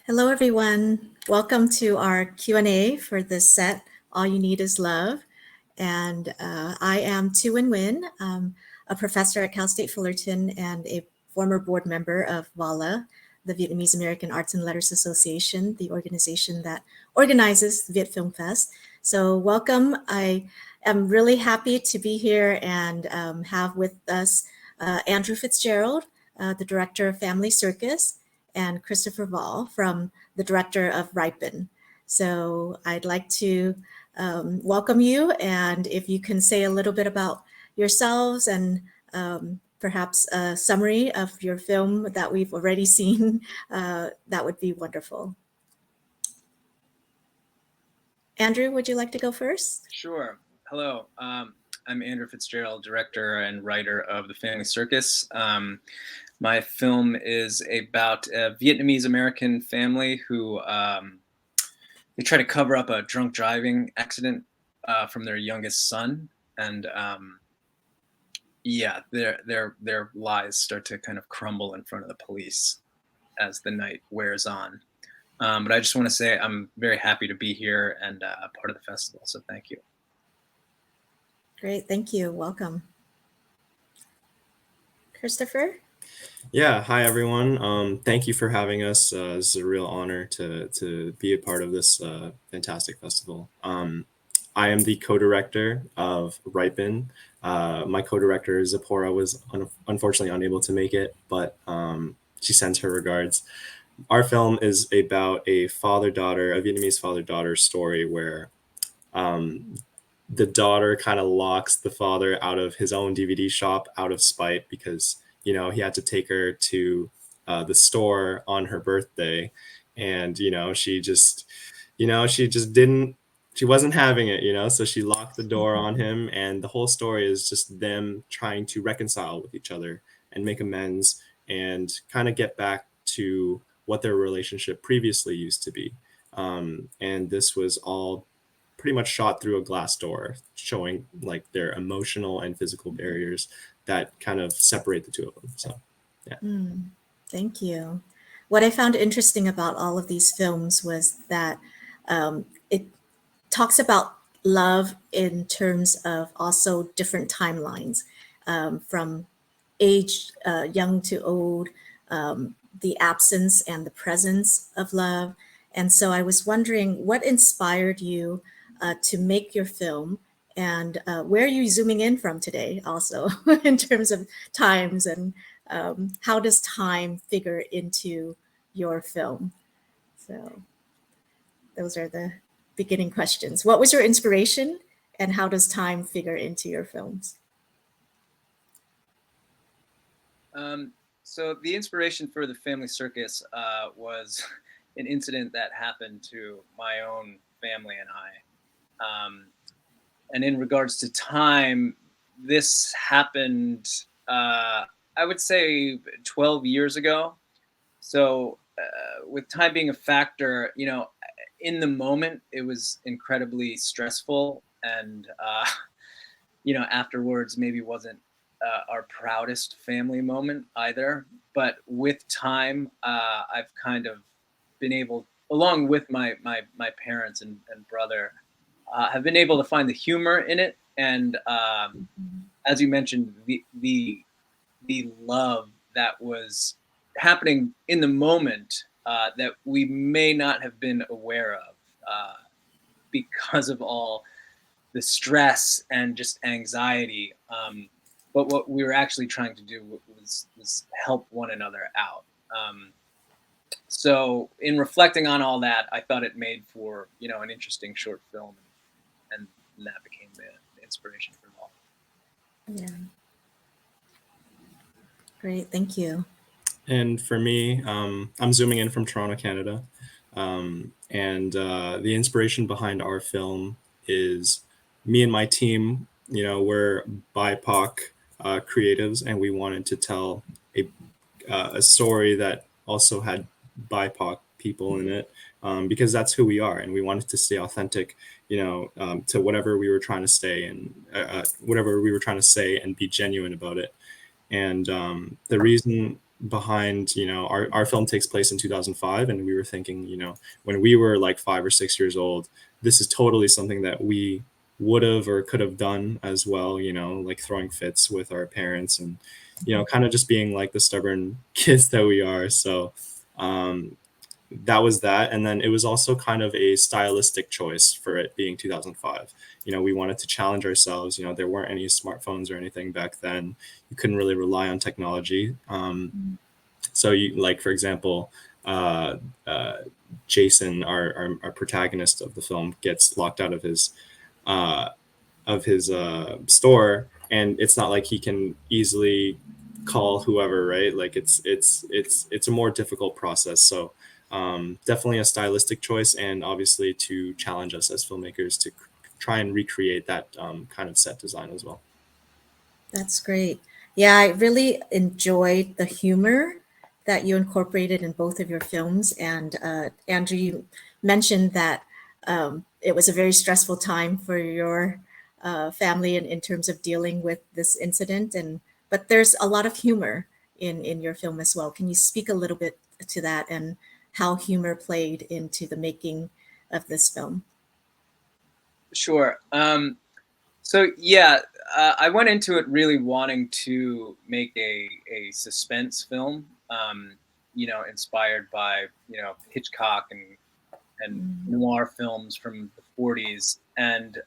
Hello, everyone. Welcome to our Q&A for this set, All You Need Is Love. And I am Tu Nguyen Nguyen, a professor at Cal State Fullerton and a former board member of VALA, the Vietnamese American Arts and Letters Association, the organization that organizes the Viet Film Fest. So welcome. I am really happy to be here and have with us Andrew Fitzgerald, the director of Family Circus, and Christopher Vall from the director of Ripen. So I'd like to welcome you, and if you can say a little bit about yourselves and perhaps a summary of your film that we've already seen, that would be wonderful. Andrew, would you like to go first? Sure. Hello. I'm Andrew Fitzgerald, director and writer of The Family Circus. My film is about a Vietnamese American family who they try to cover up a drunk driving accident from their youngest son, and their lies start to kind of crumble in front of the police as the night wears on. But I just want to say I'm very happy to be here and part of the festival, so thank you. Great, thank you. Welcome. Christopher? Yeah, hi everyone. Thank you for having us. It's a real honor to be a part of this fantastic festival. I am the co-director of Ripen. My co-director Zipporah was unfortunately unable to make it, but she sends her regards. Our film is about a Vietnamese father-daughter story where the daughter kind of locks the father out of his own DVD shop out of spite because he had to take her to the store on her birthday, and she wasn't having it, so she locked the door on him, and the whole story is just them trying to reconcile with each other and make amends and kind of get back to what their relationship previously used to be. And this was all pretty much shot through a glass door, showing like their emotional and physical barriers that kind of separate the two of them. So, yeah. Thank you. What I found interesting about all of these films was that it talks about love in terms of also different timelines, from age, young to old, the absence and the presence of love. And so I was wondering what inspired you to make your film, and where are you zooming in from today also in terms of times, and how does time figure into your film? So those are the beginning questions. What was your inspiration, and how does time figure into your films? So the inspiration for The Family Circus was an incident that happened to my own family and I. And in regards to time, this happened, I would say 12 years ago. So with time being a factor, in the moment, it was incredibly stressful, and, afterwards maybe wasn't our proudest family moment either. But with time, I've kind of been able, along with my parents and brother, have been able to find the humor in it. And as you mentioned, the love that was happening in the moment that we may not have been aware of because of all the stress and just anxiety. But what we were actually trying to do was help one another out. So in reflecting on all that, I thought it made for, an interesting short film, and that became the inspiration for it all. Yeah. Great, thank you. And for me, I'm zooming in from Toronto, Canada. And the inspiration behind our film is me and my team, we're BIPOC creatives, and we wanted to tell a story that also had BIPOC people in it, because that's who we are, and we wanted to stay authentic, to whatever we were trying to stay and whatever we were trying to say, and be genuine about it. And the reason behind, our film takes place in 2005, and we were thinking, when we were like 5 or 6 years old, this is totally something that we would have or could have done as well, like throwing fits with our parents and, kind of just being like the stubborn kids that we are. So that was that. And then it was also kind of a stylistic choice for it being 2005. We wanted to challenge ourselves. There weren't any smartphones or anything back then. You couldn't really rely on technology. So for example, Jason, our protagonist of the film, gets locked out of his store, and it's not like he can easily call whoever, right? Like it's a more difficult process. So definitely a stylistic choice, and obviously to challenge us as filmmakers to try and recreate that kind of set design as well. That's great. Yeah, I really enjoyed the humor that you incorporated in both of your films. And Andrew, you mentioned that it was a very stressful time for your family in terms of dealing with this incident. But there's a lot of humor in your film as well. Can you speak a little bit to that and how humor played into the making of this film? Sure. So yeah, I went into it really wanting to make a suspense film, inspired by, Hitchcock and noir films from the 40s. And,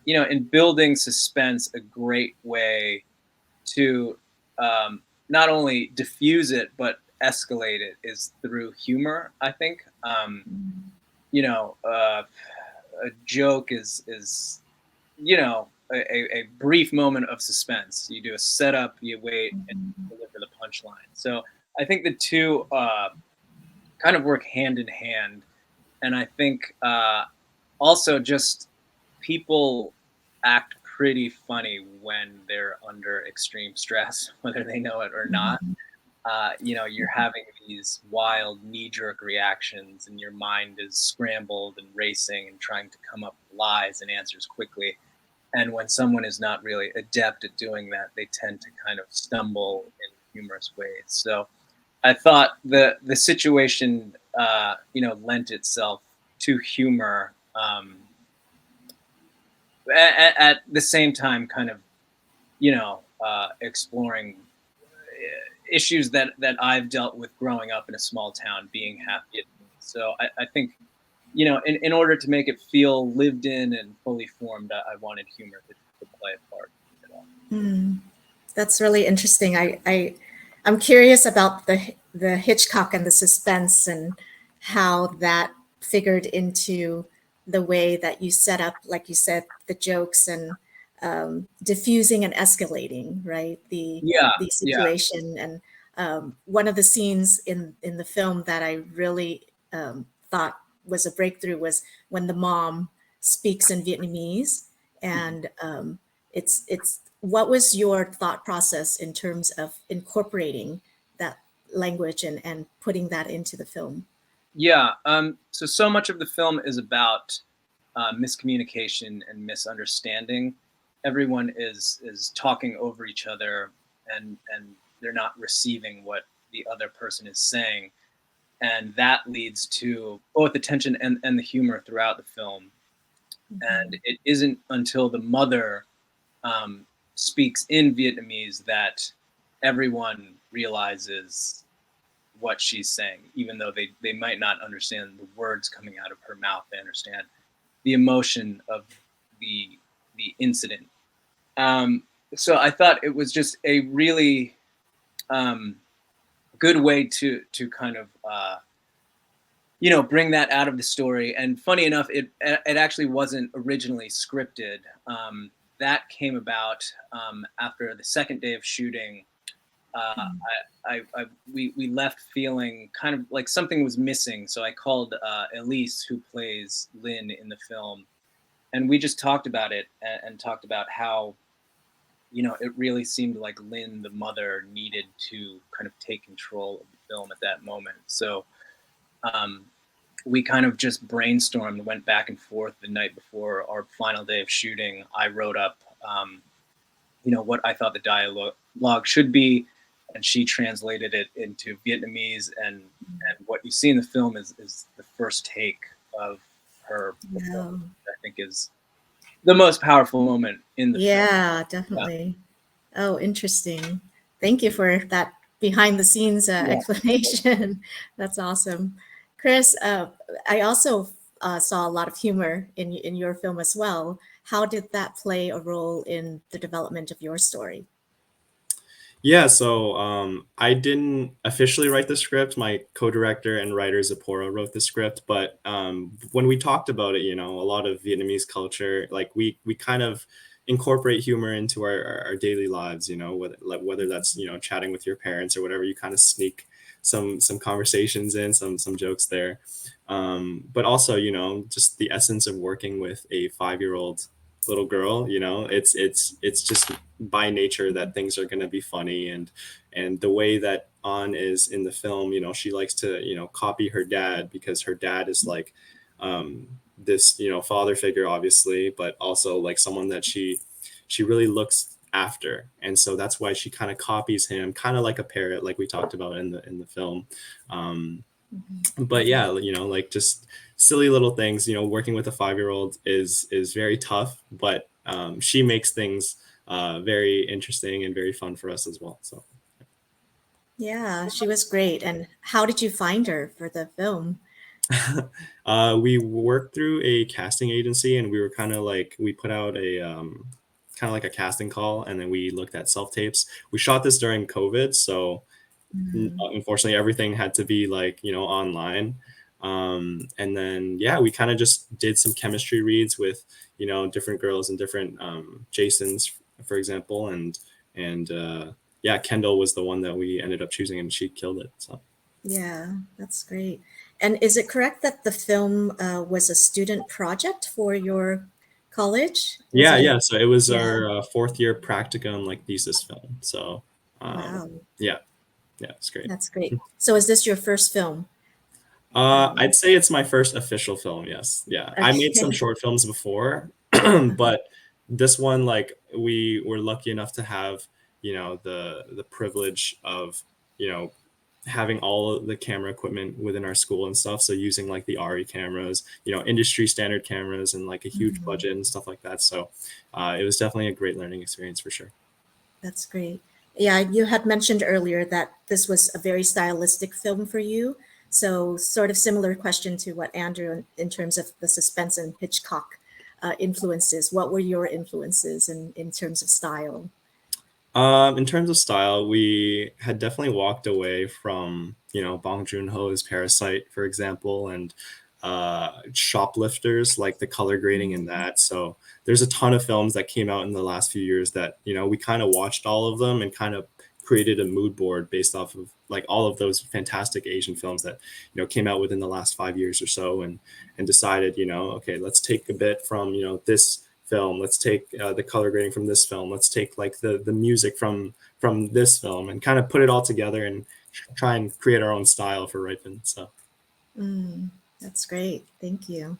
in building suspense, a great way to not only diffuse it, but escalate it is through humor, I think. A joke is a brief moment of suspense. You do a setup, you wait, and deliver the punchline. So I think the two kind of work hand in hand. And I think also just people act pretty funny when they're under extreme stress, whether they know it or not. You're having these wild knee-jerk reactions, and your mind is scrambled and racing and trying to come up with lies and answers quickly. And when someone is not really adept at doing that, they tend to kind of stumble in humorous ways. So I thought the situation, lent itself to humor, at the same time, kind of, exploring issues that I've dealt with growing up in a small town, being half Vietnamese. So I think, in order to make it feel lived in and fully formed, I wanted humor to play a part in it all. That's really interesting. I'm curious about the Hitchcock and the suspense and how that figured into the way that you set up, like you said, the jokes and diffusing and escalating, right? The Yeah. situation. And one of the scenes in the film that I really thought was a breakthrough was when the mom speaks in Vietnamese, and it's what was your thought process in terms of incorporating that language and putting that into the film? Yeah. So much of the film is about miscommunication and misunderstanding. Everyone is talking over each other, and they're not receiving what the other person is saying, and that leads to both the tension and the humor throughout the film. And it isn't until the mother speaks in Vietnamese that everyone realizes what she's saying, even though they might not understand the words coming out of her mouth. They understand the emotion of the incident. So I thought it was just a really good way to kind of bring that out of the story. And funny enough, it actually wasn't originally scripted. That came about after the second day of shooting. We left feeling kind of like something was missing. So I called Elise, who plays Lynn in the film, and we just talked about it and talked about how, it really seemed like Lynn, the mother, needed to kind of take control of the film at that moment. So we kind of just brainstormed, went back and forth the night before our final day of shooting. I wrote up, what I thought the dialogue should be. and she translated it into Vietnamese, and what you see in the film is the first take of her performance, I think is the most powerful moment in the film. Yeah, definitely. Oh, interesting. Thank you for that behind the scenes explanation. That's awesome. Chris, I also saw a lot of humor in your film as well. How did that play a role in the development of your story? Yeah, so I didn't officially write the script. My co-director and writer Zipporah wrote the script, but when we talked about it, you know, a lot of Vietnamese culture, like we kind of incorporate humor into our daily lives, you know, whether that's, you know, chatting with your parents or whatever, you kind of sneak some conversations in, some jokes there. But also, you know, just the essence of working with a 5-year-old little girl, you know, it's just by nature that things are going to be funny, and the way that An is in the film, you know, she likes to, you know, copy her dad because her dad is like this, you know, father figure obviously, but also like someone that she really looks after, and so that's why she kind of copies him, kind of like a parrot, like we talked about in the film. But yeah, you know, like just silly little things, you know, working with a 5-year-old is very tough, but she makes things very interesting and very fun for us as well. So Yeah, she was great. And how did you find her for the film? we worked through a casting agency, and we were kind of like, we put out a kind of like a casting call, and then we looked at self tapes. We shot this during COVID, so unfortunately everything had to be like, you know, online. And then yeah, we kind of just did some chemistry reads with, you know, different girls and different Jasons, for example, and yeah, Kendall was the one that we ended up choosing, and she killed it. So Yeah, that's great. And is it correct that the film was a student project for your college? Was yeah, it yeah, so it was yeah, our 4th year practicum, like thesis film. So wow, yeah, yeah, it's great. that's great. So is this your first film? I'd say it's my first official film. Yes. Yeah. I made some Okay. short films before, but this one, like, we were lucky enough to have, you know, the privilege of, you know, having all of the camera equipment within our school and stuff. So using like the RE cameras, you know, industry standard cameras, and like a huge Mhm. budget and stuff like that. So it was definitely a great learning experience for sure. That's great. Yeah, you had mentioned earlier that this was a very stylistic film for you. So, sort of similar question to what Andrew, in terms of the suspense and Hitchcock influences. What were your influences in terms of style? In terms of style, we had definitely walked away from, you know, Bong Joon-ho's Parasite, for example, and Shoplifters, like the color grading in that. So there's a ton of films that came out in the last few years that, you know, we kind of watched all of them and kind of created a mood board based off of like all of those fantastic Asian films that, you know, came out within the last 5 years or so, and decided, you know, okay, let's take a bit from, you know, this film, let's take the color grading from this film, let's take like the music from this film, and kind of put it all together and try and create our own style for Ripen. So Mm, that's great. Thank you.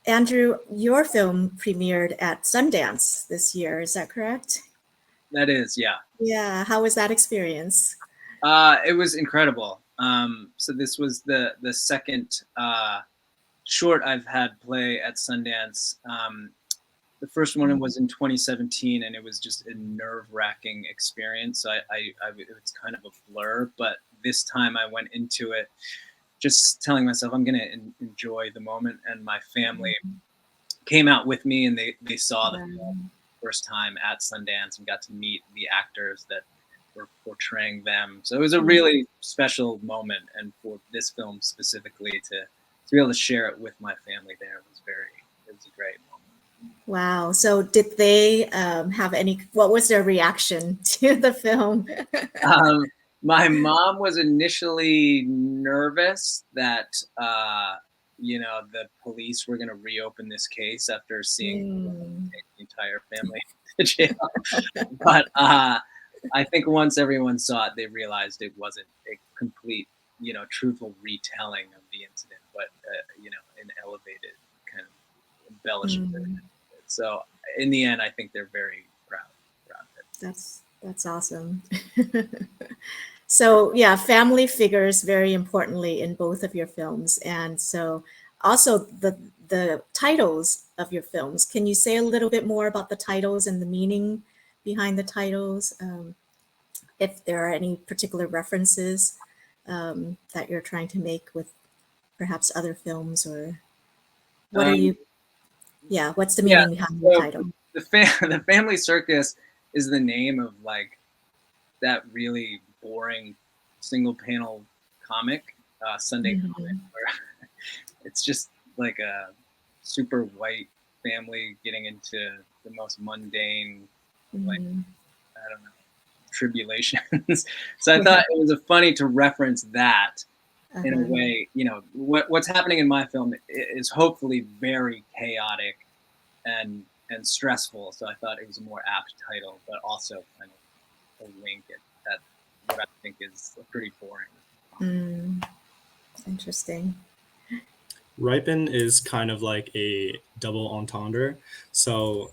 Andrew, your film premiered at Sundance this year. Is that correct? That is, yeah. Yeah. How was that experience? It was incredible. So this was the second short I've had play at Sundance. The first one was in 2017, and it was just a nerve-wracking experience. It's kind of a blur, but this time I went into it just telling myself I'm going to enjoy the moment, and my family came out with me, and they saw the film first time at Sundance and got to meet the actors that were portraying them. So it was a really special moment, and for this film specifically to be able to share it with my family there it was a great moment. Wow. So did they have what was their reaction to the film? My mom was initially nervous that you know, the police were going to reopen this case after seeing take the entire family to jail. But I think once everyone saw it, they realized it wasn't a complete, you know, truthful retelling of the incident, but you know, an elevated kind of embellishment. So in the end, I think they're very proud of it. That's awesome. So yeah, family figures very importantly in both of your films. And so also the titles of your films. Can you say a little bit more about the titles and the meaning behind the titles? If there are any particular references that you're trying to make with perhaps other films, or what are Um, you, yeah, what's the yeah, meaning behind the so title? the Family Circus is the name of like that really boring single panel comic, Sunday comic, Mhm. where it's just like a super white family getting into the most mundane, like, Mhm. I don't know, tribulations. So I Yeah. thought it was a funny to reference that in a Uh-huh. way. You know, what's happening in my film is hopefully very chaotic and stressful. So I thought it was a more apt title, but also kind of a wink at what I think is a pretty boring. Mm, interesting. Ripen is kind of like a double entendre. So,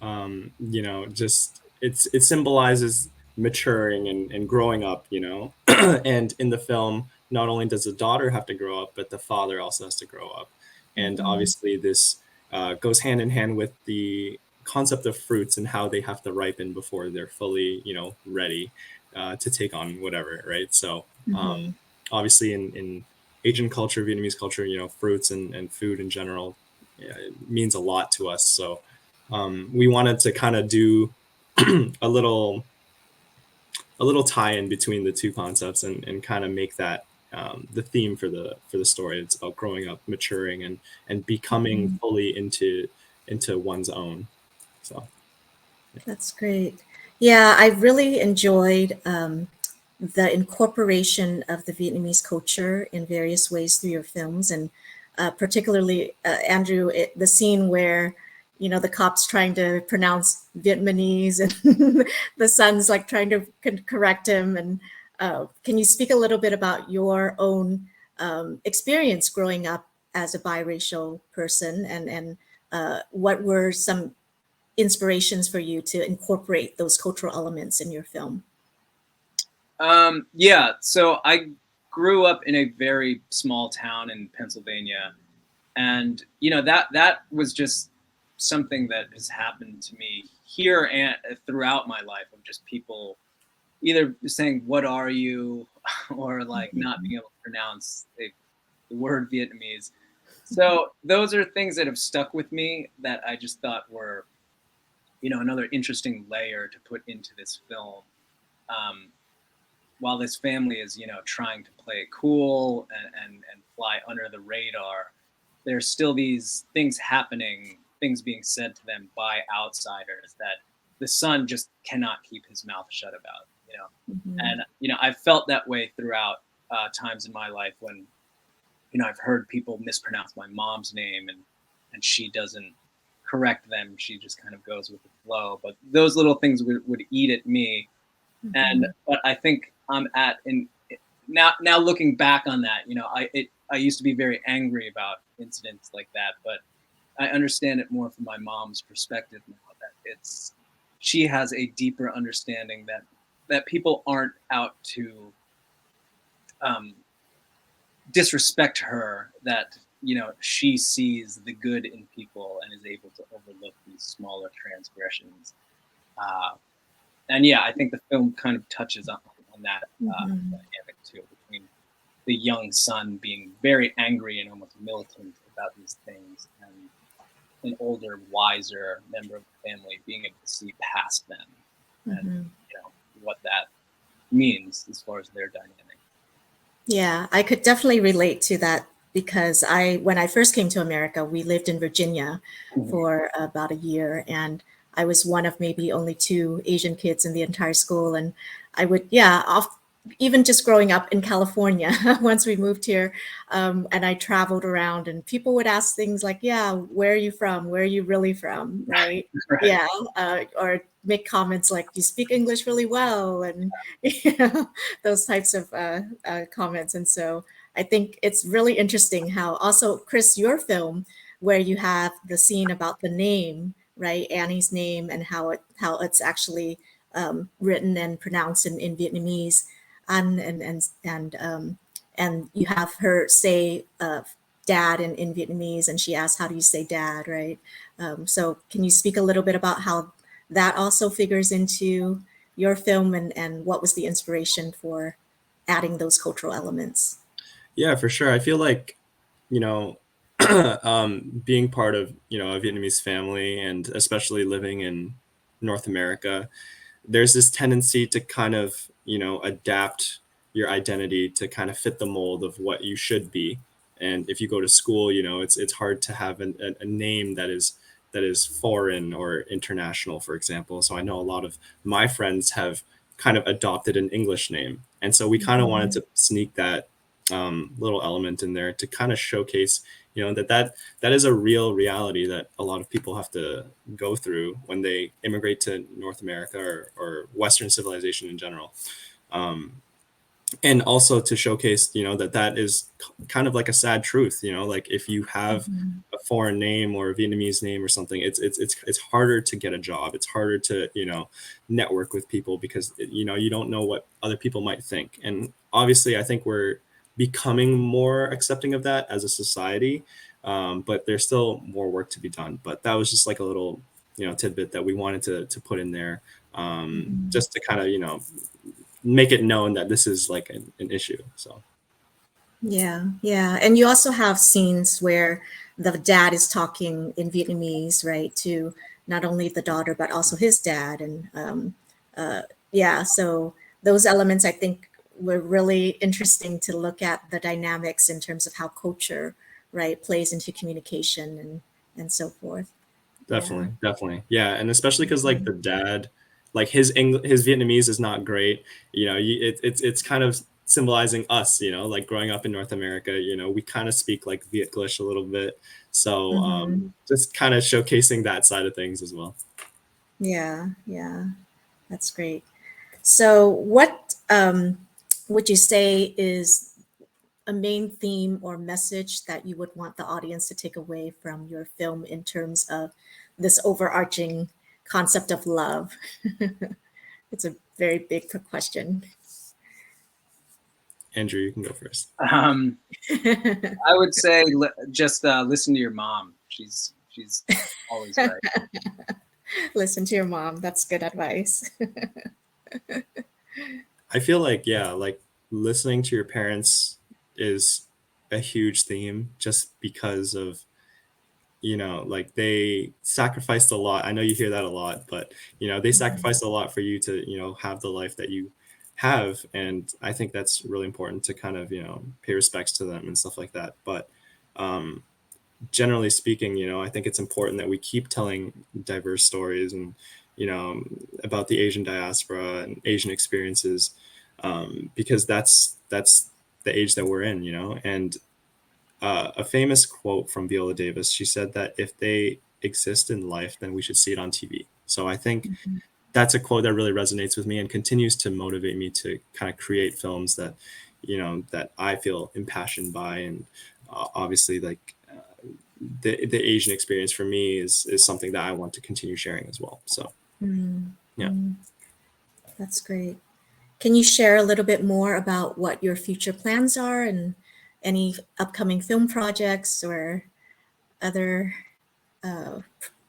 just it symbolizes maturing and growing up, and in the film, not only does the daughter have to grow up, but the father also has to grow up. And Mhm. obviously, this goes hand in hand with the concept of fruits and how they have to ripen before they're fully, ready to take on whatever, right? So, Mhm. obviously, in Asian culture, Vietnamese culture, fruits and food in general, yeah, it means a lot to us. So we wanted to kind of do a little tie-in between the two concepts and kind of make that the theme for the story. It's about growing up, maturing, and becoming Mhm. fully into one's own. So That's great. Yeah, I really enjoyed the incorporation of the Vietnamese culture in various ways through your films, and particularly Andrew, the scene where the cops trying to pronounce Vietnamese and the son's like trying to correct him. And can you speak a little bit about your own experience growing up as a biracial person, and what were some inspirations for you to incorporate those cultural elements in your film? Yeah, so I grew up in a very small town in Pennsylvania, and that was just something that has happened to me here and throughout my life, of just people either saying "What are you?" or like not Mhm. being able to pronounce the word Vietnamese. So those are things that have stuck with me that I just thought were another interesting layer to put into this film. Um, while this family is trying to play it cool and fly under the radar, there's still these things happening, things being said to them by outsiders that the son just cannot keep his mouth shut about. Mhm. And I've felt that way throughout times in my life when I've heard people mispronounce my mom's name, and she doesn't correct them, she just kind of goes with the flow. But those little things would eat at me. And Mhm. but I think I'm at in now looking back on that, I used to be very angry about incidents like that, but I understand it more from my mom's perspective now, that it's she has a deeper understanding that people aren't out to um, disrespect her, that she sees the good in people and is able to overlook these smaller transgressions. uh, and yeah, I think the film kind of touches on that Mhm. dynamic too, between the young son being very angry and almost militant about these things, and an older, wiser member of the family being able to see past them, and Mhm. what that means as far as their dynamic. Yeah, I could definitely relate to that because when I first came to America, we lived in Virginia Mhm. for about a year, and I was one of maybe only two Asian kids in the entire school. And I would, yeah, even just growing up in California, once we moved here, and I traveled around, and people would ask things like, "Yeah, where are you from? Where are you really from?" Right? Right. Yeah, or make comments like, "You speak English really well," and you know, those types of comments. And so I think it's really interesting how also, Chris, your film, where you have the scene about the name, right, Annie's name, and how it's actually written and pronounced in Vietnamese. An and you have her say dad in Vietnamese, and she asks, how do you say dad, right? So can you speak a little bit about how that also figures into your film, and what was the inspiration for adding those cultural elements? Yeah, for sure. I feel like, you know, being part of, a Vietnamese family, and especially living in North America, there's this tendency to kind of, adapt your identity to kind of fit the mold of what you should be. And if you go to school, it's hard to have a name that is foreign or international, for example. So I know a lot of my friends have kind of adopted an English name, and so we kind of wanted to sneak that little element in there to kind of showcase, that is a real reality that a lot of people have to go through when they immigrate to North America, or Western civilization in general. And also to showcase, that is kind of like a sad truth, like if you have a foreign name or a Vietnamese name or something, it's harder to get a job. It's harder to, network with people, because, you don't know what other people might think. And obviously, I think we're becoming more accepting of that as a society, but there's still more work to be done. But that was just like a little, tidbit that we wanted to put in there, just to kind of, make it known that this is like an issue. So Yeah, yeah. And you also have scenes where the dad is talking in Vietnamese, right, to not only the daughter, but also his dad. And yeah, so those elements, I think, were really interesting to look at the dynamics in terms of how culture, right, plays into communication and so forth. Yeah. definitely, yeah. And especially because like the dad, like his Vietnamese is not great. It's kind of symbolizing us, like growing up in North America, we kind of speak like Vietglish a little bit. So just kind of showcasing that side of things as well. Yeah, yeah, that's great. So, what would you say is a main theme or message that you would want the audience to take away from your film in terms of this overarching concept of love? It's a very big question. Andrew, you can go first. I would say just listen to your mom. She's always right. Listen to your mom. That's good advice. I feel like, yeah, like listening to your parents is a huge theme, just because of, like they sacrificed a lot. I know you hear that a lot, but, they sacrificed a lot for you to, have the life that you have. And I think that's really important to kind of, pay respects to them and stuff like that. But generally speaking, I think it's important that we keep telling diverse stories, and, about the Asian diaspora and Asian experiences, because that's the age that we're in, and a famous quote from Viola Davis, she said that if they exist in life, then we should see it on TV. So I think that's a quote that really resonates with me and continues to motivate me to kind of create films that, that I feel impassioned by. And obviously, like the Asian experience for me is something that I want to continue sharing as well. So yeah. That's great. Can you share a little bit more about what your future plans are, and any upcoming film projects or other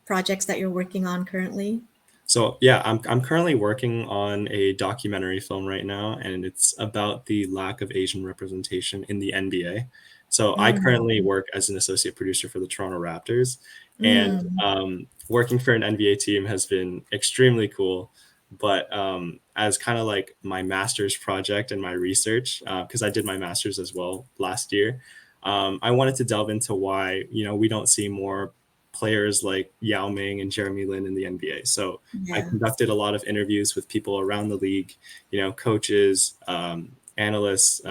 projects that you're working on currently? So yeah, I'm currently working on a documentary film right now, and it's about the lack of Asian representation in the NBA. So I currently work as an associate producer for the Toronto Raptors, and working for an NBA team has been extremely cool. But as kind of like my master's project and my research, because I did my master's as well last year, I wanted to delve into why, we don't see more players like Yao Ming and Jeremy Lin in the NBA. So I conducted a lot of interviews with people around the league, coaches, analysts,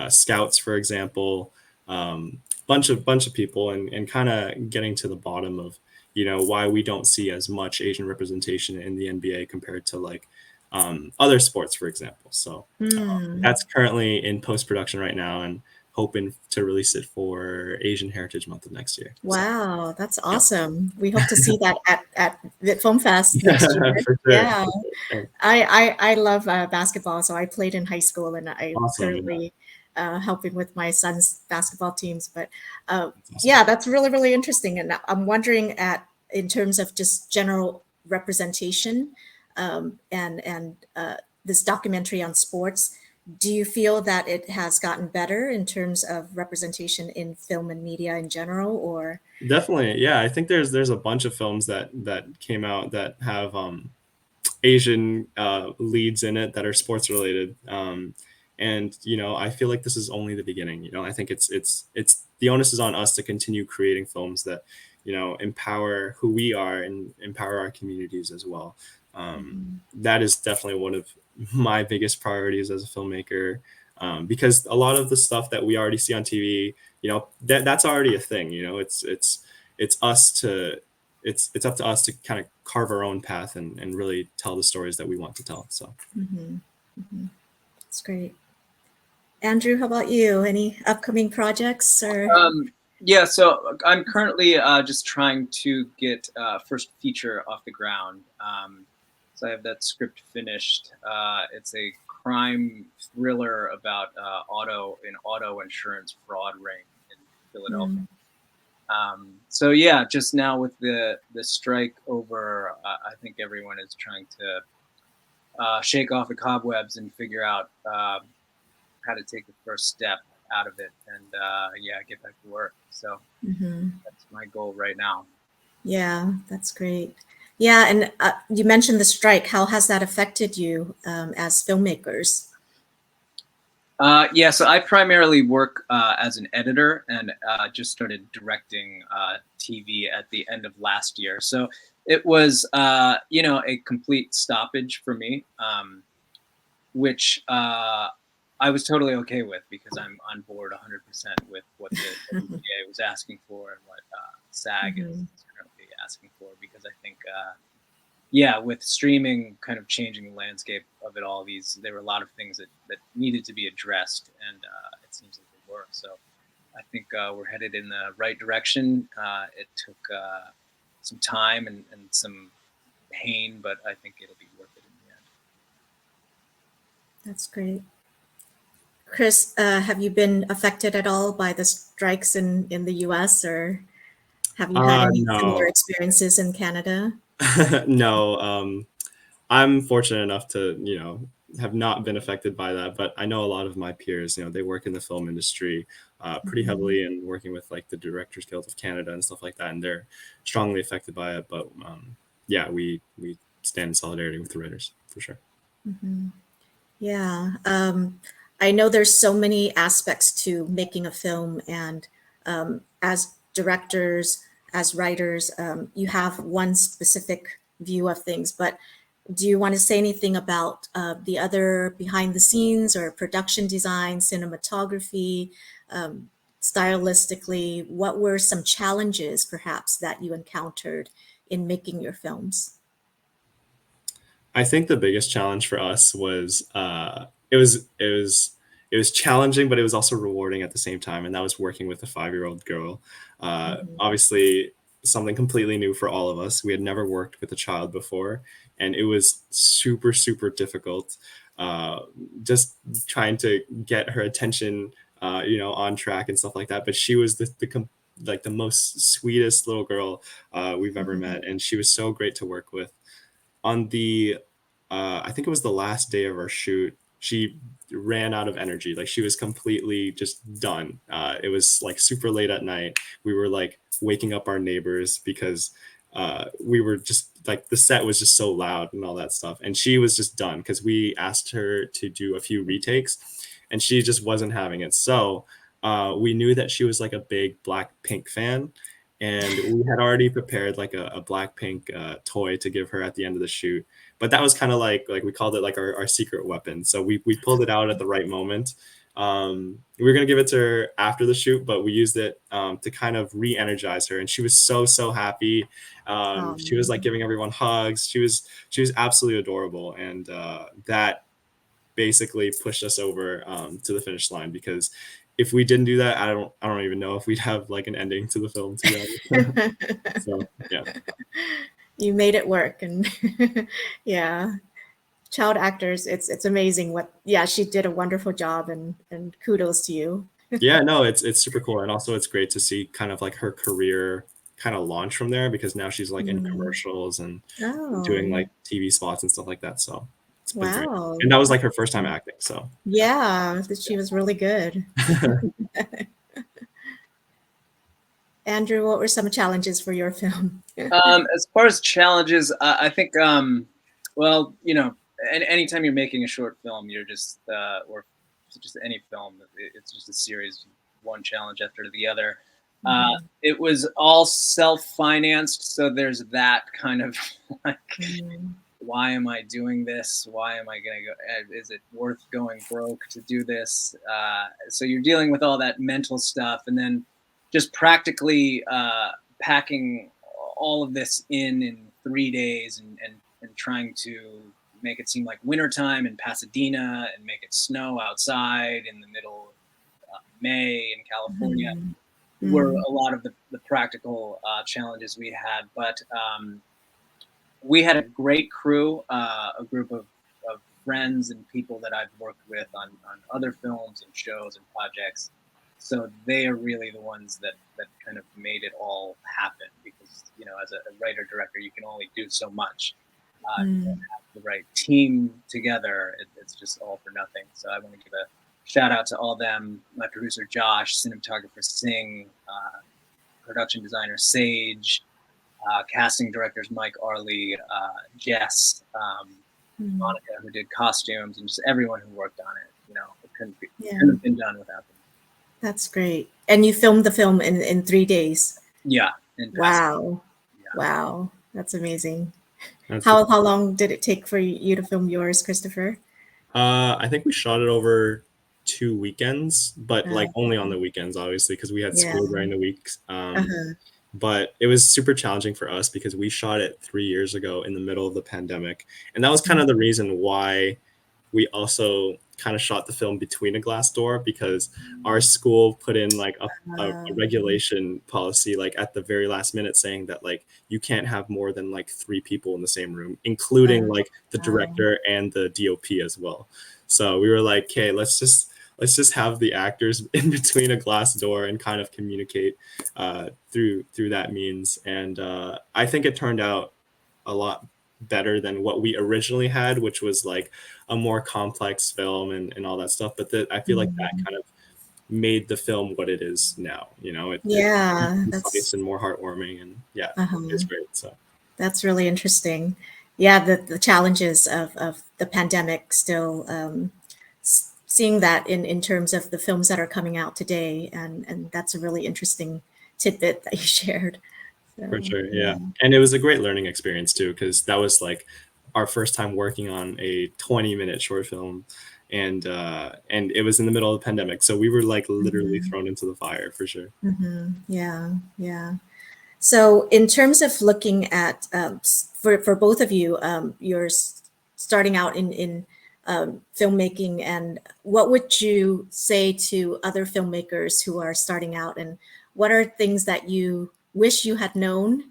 scouts, for example, bunch of people, and kind of getting to the bottom of, why we don't see as much Asian representation in the NBA compared to like other sports, for example. So that's currently in post-production right now, and hoping to release it for Asian Heritage Month of next year. Wow, that's awesome. We hope to see that at Viet Film Fest next year. For sure. Yeah. For sure. I love basketball, so I played in high school, and I'm Awesome. currently helping with my son's basketball teams. But That's awesome. yeah, that's really, really interesting. And I'm wondering in terms of just general representation, and this documentary on sports, do you feel that it has gotten better in terms of representation in film and media in general, or? Definitely, yeah. I think there's a bunch of films that came out that have Asian leads in it that are sports related. And I feel like this is only the beginning. I think it's the onus is on us to continue creating films that empower who we are and empower our communities as well. That is definitely one of my biggest priorities as a filmmaker, because a lot of the stuff that we already see on TV, that's already a thing. It's up to us to kind of carve our own path and really tell the stories that we want to tell. So That's great. Andrew, how about you? Any upcoming projects or? Yeah, so I'm currently just trying to get first feature off the ground. So I have that script finished. It's a crime thriller about auto insurance fraud ring in Philadelphia. So yeah, just now with the strike over, I think everyone is trying to shake off the cobwebs and figure out how to take the first step out of it and get back to work. So that's my goal right now. Yeah, that's great. Yeah, and you mentioned the strike. How has that affected you as filmmakers? Yeah, so I primarily work as an editor and just started directing TV at the end of last year. So it was, a complete stoppage for me, which I was totally okay with because I'm on board 100% with what the WGA was asking for and what SAG is currently asking for, because I think, with streaming kind of changing the landscape of it all, there were a lot of things that needed to be addressed, and it seems like they were. So I think we're headed in the right direction. It took some time and some pain, but I think it'll be worth it in the end. That's great. Chris, have you been affected at all by the strikes in the US, or have you had any similar experiences in Canada? No, I'm fortunate enough to, have not been affected by that, but I know a lot of my peers, they work in the film industry pretty heavily and working with like the Directors Guild of Canada and stuff like that, and they're strongly affected by it. But we stand in solidarity with the writers for sure. Yeah, I know there's so many aspects to making a film, and as directors, as writers, you have one specific view of things, but do you want to say anything about the other behind the scenes or production design, cinematography, stylistically? What were some challenges perhaps that you encountered in making your films? I think the biggest challenge for us was it was challenging, but it was also rewarding at the same time, and that was working with a 5-year-old girl. Obviously, something completely new for all of us. We had never worked with a child before, and it was super, super difficult. Just trying to get her attention, on track and stuff like that. But she was the most sweetest little girl we've ever met, and she was so great to work with. On the I think it was the last day of our shoot, she ran out of energy. Like, she was completely just done. It was like super late at night. We were like waking up our neighbors because we were just like, the set was just so loud and all that stuff. And she was just done because we asked her to do a few retakes and she just wasn't having it. So we knew that she was like a big Blackpink fan. And we had already prepared like a Blackpink toy to give her at the end of the shoot. But that was kind of like we called it like our secret weapon. So we pulled it out at the right moment. We were going to give it to her after the shoot, but we used it to kind of re-energize her. And she was so happy. She was like giving everyone hugs. She was absolutely adorable. And that basically pushed us over to the finish line, because if we didn't do that, I don't even know if we'd have like an ending to the film, to be honest. So yeah. You made it work, and yeah, child actors, it's amazing what, yeah, she did a wonderful job, and kudos to you. Yeah, no, it's super cool, and also it's great to see kind of like her career kind of launch from there, because now she's like in commercials and doing Oh, like TV spots and stuff like that. So it's been great, wow. and that was like her first time acting. So Yeah, she was really good. Andrew, what were some challenges for your film? As far as challenges, I think, well, you know, anytime you're making a short film, you're just, or just any film, it's just a series, one challenge after the other. It was all self-financed, so there's that kind of like, why am I doing this? Why am I going to go? Is it worth going broke to do this? So you're dealing with all that mental stuff, and then just practically packing all of this in 3 days, and trying to make it seem like wintertime in Pasadena and make it snow outside in the middle of May in California were a lot of the practical challenges we had. But we had a great crew, a group of friends and people that I've worked with on other films and shows and projects. So they are really the ones that kind of made it all happen, because, you know, as a writer director, you can only do so much. You don't have the right team together, it's just all for nothing. So I want to give a shout out to all them, my producer Josh, cinematographer Singh, production designer Sage, casting directors Mike Arley, Jess, Monica, who did costumes, and just everyone who worked on it. You know, it couldn't have been done without them. That's great. And you filmed the film in 3 days. Yeah. Wow. Yeah. Wow. That's amazing. That's How long did it take for you to film yours, Christopher? I think we shot it over 2 weekends, but like only on the weekends, obviously, because we had school during the weeks. But it was super challenging for us because we shot it 3 years ago in the middle of the pandemic, and that was kind of the reason why we also kind of shot the film between a glass door, because our school put in like a regulation policy like at the very last minute, saying that like you can't have more than like 3 people in the same room, including like the director and the DOP as well. So we were like, okay, let's just have the actors in between a glass door and kind of communicate through that means. And I think it turned out a lot better than what we originally had, which was like a more complex film and all that stuff. But I feel like that kind of made the film what it is now. You know, it's concise and more heartwarming, and it's great. So that's really interesting. Yeah, the challenges of the pandemic still, seeing that in terms of the films that are coming out today, and that's a really interesting tidbit that you shared. So, for sure, yeah. And it was a great learning experience too, because that was like our first time working on a 20-minute short film, and it was in the middle of the pandemic, so we were like literally thrown into the fire for sure. Yeah. So in terms of looking at for both of you, you're starting out in filmmaking, and what would you say to other filmmakers who are starting out, and what are things that you wish you had known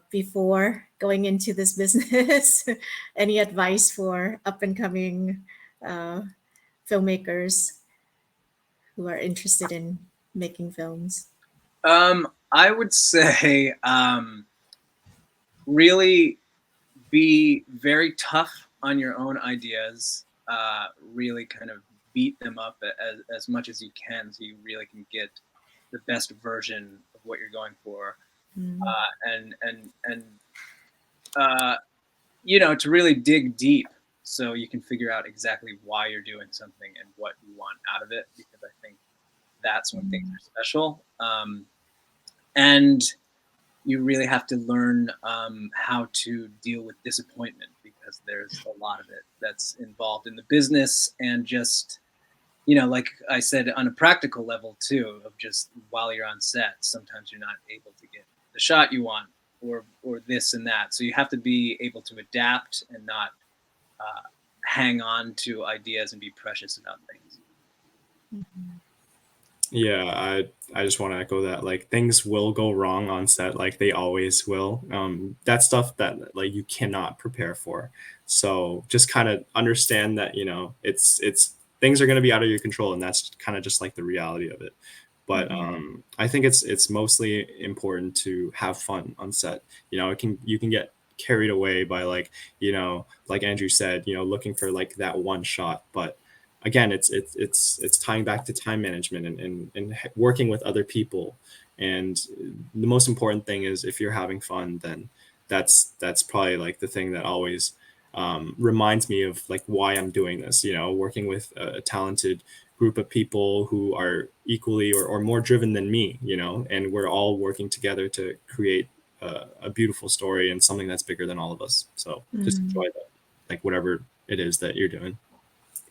before going into this business? Any advice for up and coming filmmakers who are interested in making films? I would say really be very tough on your own ideas. Really kind of beat them up as much as you can, so you really can get the best version of what you're going for. And you know, to really dig deep so you can figure out exactly why you're doing something and what you want out of it, because I think that's when things are special. And you really have to learn how to deal with disappointment, because there's a lot of it that's involved in the business, and just, you know, like I said, on a practical level too, of just while you're on set, sometimes you're not able to get the shot you want, or this and that. So you have to be able to adapt and not hang on to ideas and be precious about things. Yeah, I just want to echo that. Like things will go wrong on set, like they always will. That's stuff that like you cannot prepare for. So just kind of understand that, you know, it's things are going to be out of your control, and that's kind of just like the reality of it. But I think it's mostly important to have fun on set. You know, you can get carried away by like, you know, like Andrew said, you know, looking for like that one shot, but again, it's tying back to time management and working with other people. And the most important thing is if you're having fun, then that's probably like the thing that always reminds me of like why I'm doing this. You know, working with a talented group of people who are equally or more driven than me. You know, and we're all working together to create a beautiful story and something that's bigger than all of us. So just enjoy that, like whatever it is that you're doing.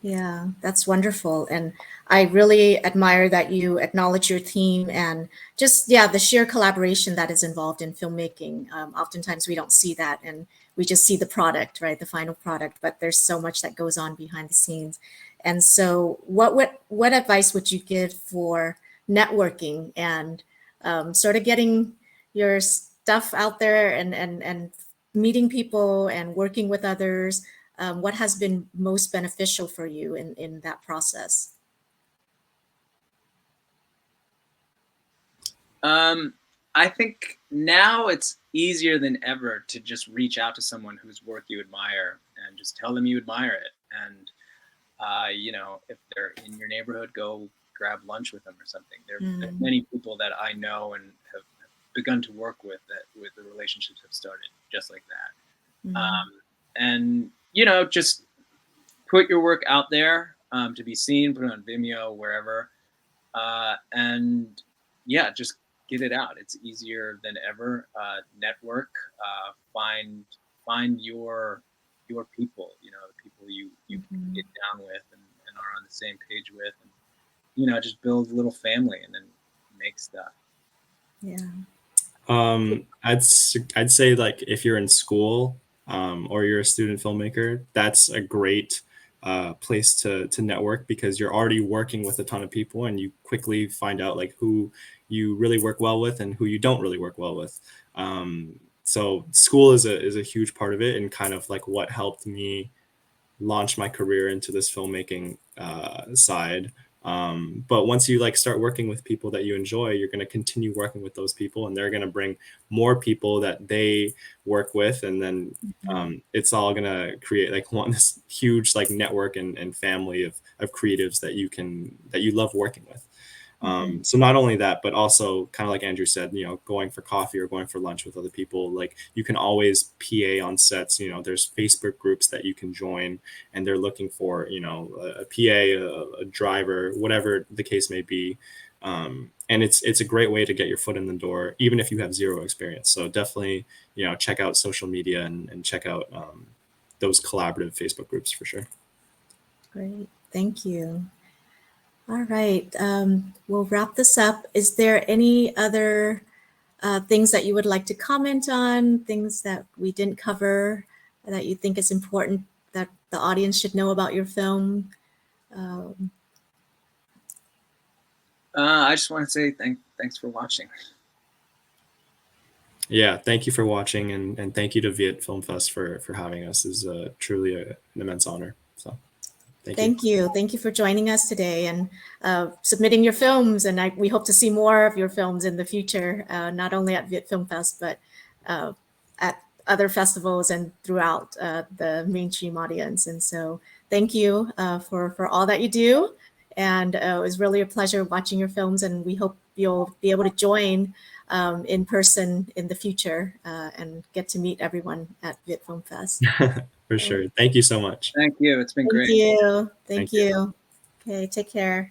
Yeah, that's wonderful. And I really admire that you acknowledge your team and just, yeah, the sheer collaboration that is involved in filmmaking. Oftentimes we don't see that and we just see the product, right? The final product, but there's so much that goes on behind the scenes. And so what advice would you give for networking and sort of getting your stuff out there and meeting people and working with others? What has been most beneficial for you in that process? I think now it's easier than ever to just reach out to someone whose work you admire and just tell them you admire it. And, you know, if they're in your neighborhood, go grab lunch with them or something. There's many people that I know and have begun to work with that with the relationships have started just like that. And, you know, just put your work out there to be seen, put it on Vimeo, wherever. And yeah, just get it out. It's easier than ever. Network, find your people, you know, the people you can get down with and are on the same page with, and, you know, just build a little family and then make stuff. Yeah. I'd say like if you're in school or you're a student filmmaker, that's a great place to network because you're already working with a ton of people and you quickly find out like who you really work well with and who you don't really work well with. So school is a huge part of it and kind of like what helped me launch my career into this filmmaking side. But once you like start working with people that you enjoy, you're going to continue working with those people and they're going to bring more people that they work with. And then it's all going to create like this huge like network and family of creatives that you love working with. So not only that, but also kind of like Andrew said, you know, going for coffee or going for lunch with other people, like you can always PA on sets, you know, there's Facebook groups that you can join and they're looking for, you know, a PA, a driver, whatever the case may be. And it's a great way to get your foot in the door, even if you have zero experience. So definitely, you know, check out social media and check out those collaborative Facebook groups for sure. Great. Thank you. All right. We'll wrap this up. Is there any other things that you would like to comment on, things that we didn't cover that you think is important that the audience should know about your film? I just want to say thanks for watching. Yeah, thank you for watching and thank you to Viet Film Fest for having us. It's truly an immense honor. So thank you. Thank you for joining us today and submitting your films. And we hope to see more of your films in the future, not only at Viet Film Fest, but at other festivals and throughout the mainstream audience. And so thank you for all that you do. And it was really a pleasure watching your films. And we hope you'll be able to join in person in the future and get to meet everyone at Viet Film Fest. For sure. Thank you so much. Thank you. It's been great. Thank you. Thank you. Okay, take care.